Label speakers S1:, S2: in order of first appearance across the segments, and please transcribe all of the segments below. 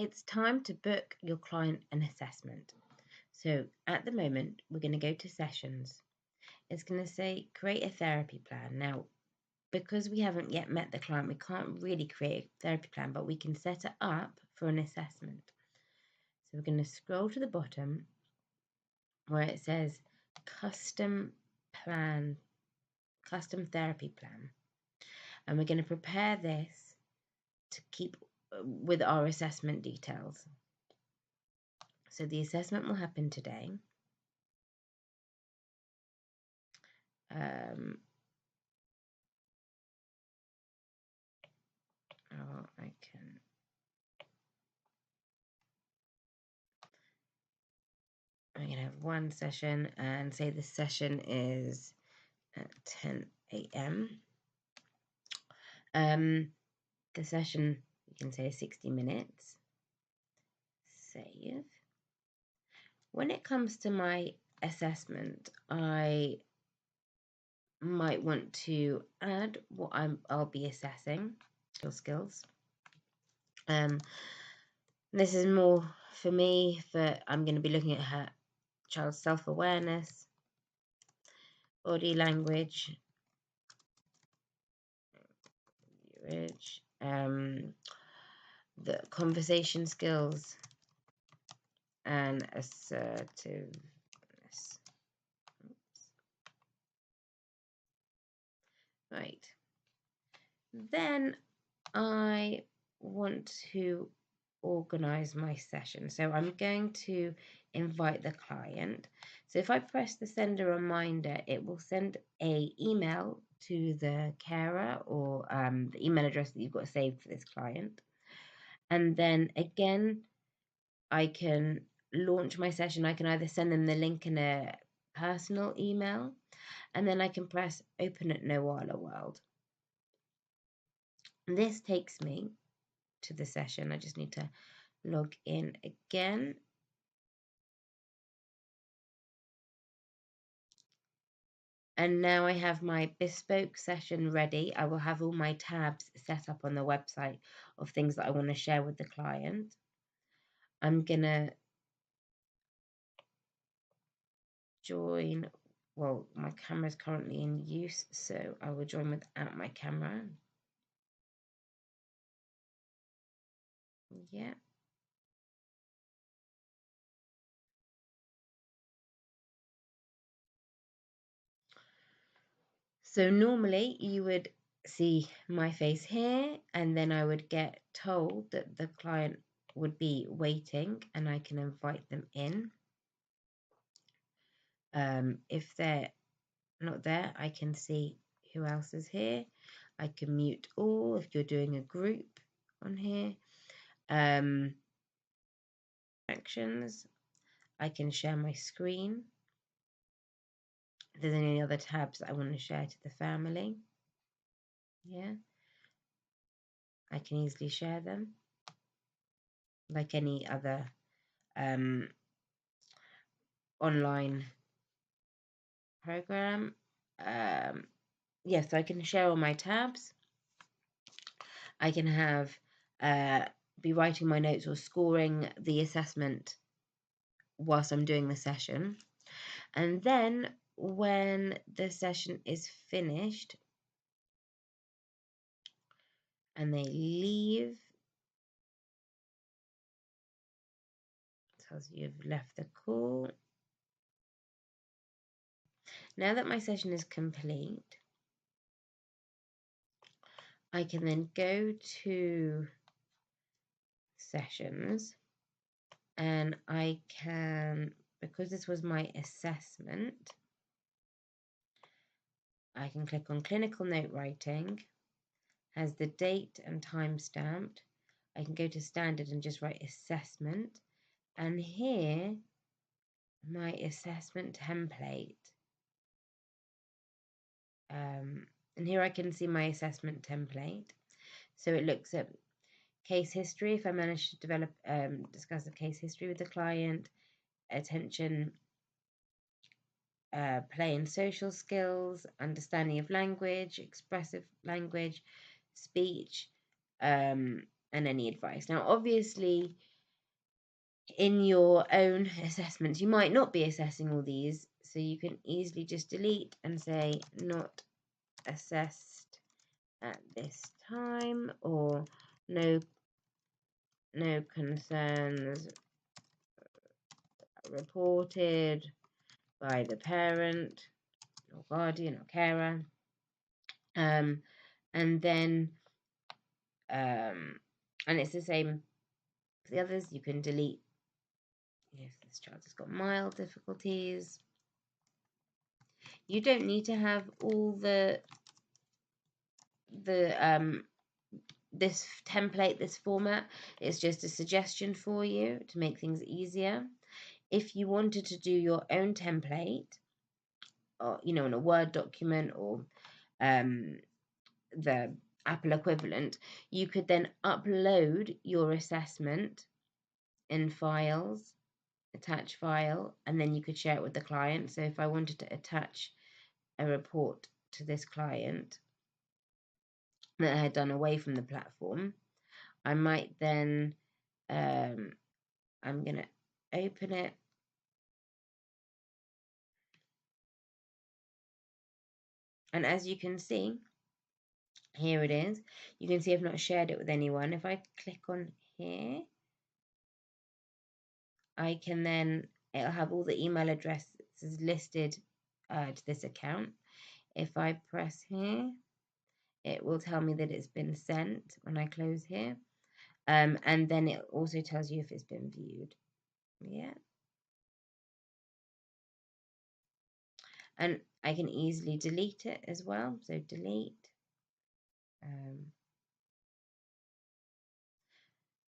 S1: it's time to book your client an assessment. So at the moment, we're going to go to sessions. It's going to say create a therapy plan. Now, because we haven't yet met the client, we can't really create a therapy plan, but we can set it up for an assessment. So we're going to scroll to the bottom where it says custom therapy plan. And we're going to prepare this to keep with our assessment details. So the assessment will happen today. I'm going to have one session and say the session is at 10 a.m. The session, you can say 60 minutes. Save. When it comes to my assessment, I might want to add what I'll be assessing, your skills. This is more for me, I'm going to be looking at her child's self-awareness, body language, the conversation skills, and assertiveness. Right. Then I want to organize my session. So I'm going to invite the client. So if I press the send a reminder, it will send an email to the carer or the email address that you've got saved for this client. And then again, I can launch my session. I can either send them the link in a personal email, and then I can press open at Noala World. And this takes me to the session. I just need to log in again. And now I have my bespoke session ready. I will have all my tabs set up on the website of things that I want to share with the client. I'm going to join. Well, my camera is currently in use, so I will join without my camera. Yeah. So normally you would see my face here, and then I would get told that the client would be waiting and I can invite them in. If they're not there, I can see who else is here. I can mute all if you're doing a group on here. Actions. I can share my screen. If there's any other tabs I want to share to the family, yeah, I can easily share them like any other online program. Yes, I can share all my tabs. I can have be writing my notes or scoring the assessment whilst I'm doing the session. And then when the session is finished and they leave, it tells you you've left the call. Now that my session is complete, I can then go to sessions and I can, because this was my assessment, I can click on clinical note writing, has the date and time stamped. I can go to standard and just write assessment, and here my assessment template, and here I can see my assessment template. So it looks at case history, if I manage to develop discuss the case history with the client, attention, play and social skills, understanding of language, expressive language, speech, and any advice. Now, obviously, in your own assessments, you might not be assessing all these, so you can easily just delete and say not assessed at this time, or no concerns reported by the parent or guardian or carer. And then and it's the same for the others. You can delete if this child has got mild difficulties. You don't need to have all this template, this format. It's just a suggestion for you to make things easier. If you wanted to do your own template, or in a Word document or the Apple equivalent, you could then upload your assessment in files, attach file, and then you could share it with the client. So if I wanted to attach a report to this client that I had done away from the platform, I might then I'm going to open it. And as you can see, here it is. You can see I've not shared it with anyone. If I click on here, I can then, it'll have all the email addresses listed to this account. If I press here, it will tell me that it's been sent when I close here. And then it also tells you if it's been viewed. Yeah. And I can easily delete it as well. So delete.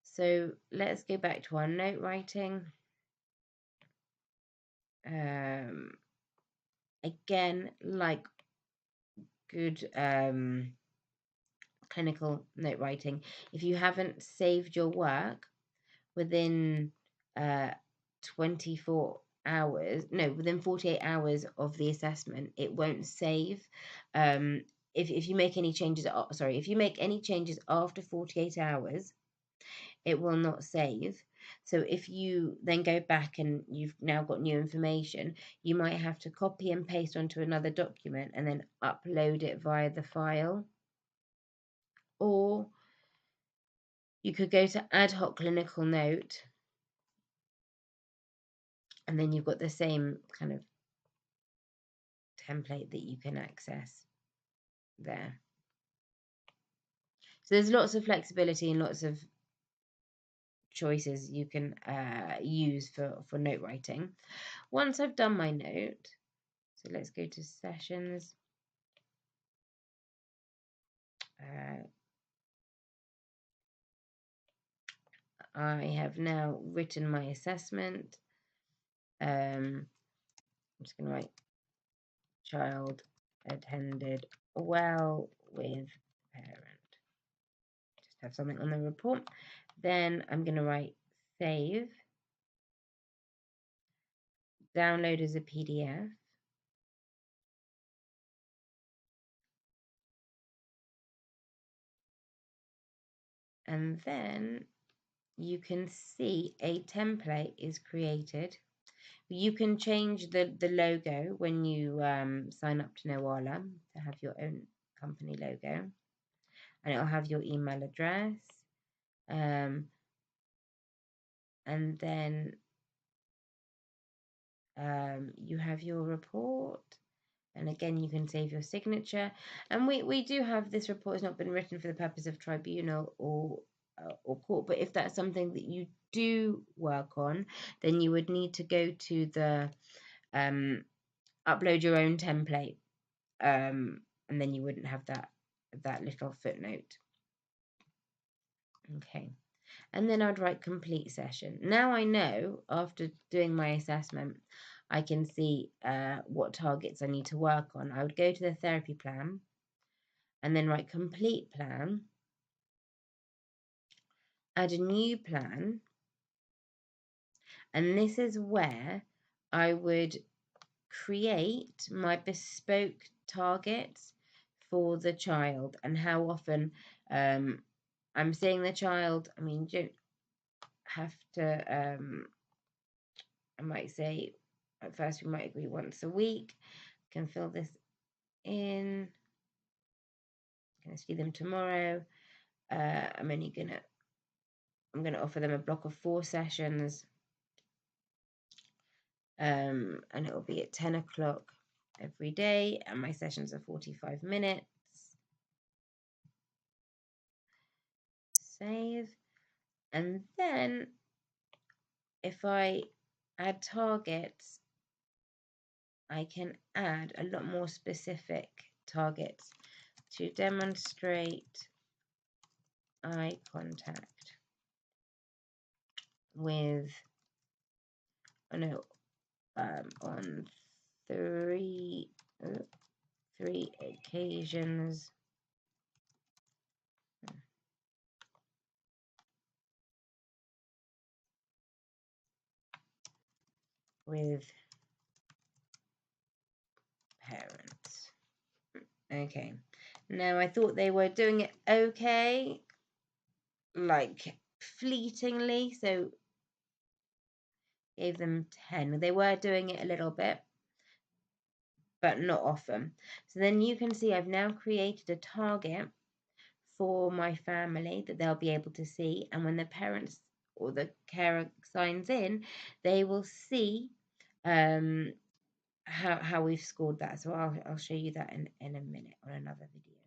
S1: So let's go back to our note writing. Again, like good clinical note writing, if you haven't saved your work within 24 hours, no, within 48 hours of the assessment, it won't save. If you make any changes, if you make any changes after 48 hours, it will not save. So if you then go back and you've now got new information, you might have to copy and paste onto another document and then upload it via the file. Or you could go to ad hoc clinical note, and then you've got the same kind of template that you can access there. So there's lots of flexibility and lots of choices you can use for note writing. Once I've done my note, so let's go to sessions. I have now written my assessment. I'm just going to write child attended well with parent. Just have something on the report. Then I'm going to write save, download as a PDF. And then you can see a template is created. You can change the logo when you sign up to Noala to have your own company logo. And it'll have your email address. And then you have your report. And again, you can save your signature. And we do have this report has not been written for the purpose of tribunal or court. But if that's something that you do work on, then you would need to go to the upload your own template. And then you wouldn't have that little footnote. Okay. And then I'd write complete session. Now I know, after doing my assessment, I can see what targets I need to work on. I would go to the therapy plan and then write complete plan, add a new plan, and this is where I would create my bespoke targets for the child and how often I'm seeing the child. I mean, you don't have to, I might say at first we might agree once a week. Can fill this in. Can I see them tomorrow? I'm gonna offer them a block of 4 sessions, and it will be at 10 o'clock every day, and my sessions are 45 minutes. Save. And then if I add targets, I can add a lot more specific targets to demonstrate eye contact with, on three occasions with parents. Okay, now I thought they were doing it okay, like fleetingly, so gave them 10. They were doing it a little bit, but not often. So then you can see I've now created a target for my family that they'll be able to see, and when the parents or the carer signs in, they will see how we've scored that. So I'll show you that in a minute on another video.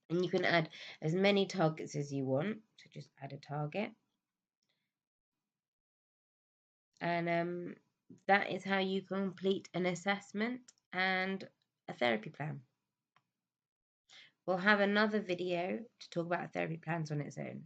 S1: And you can add as many targets as you want, so just add a target. And that is how you complete an assessment and a therapy plan. We'll have another video to talk about therapy plans on its own.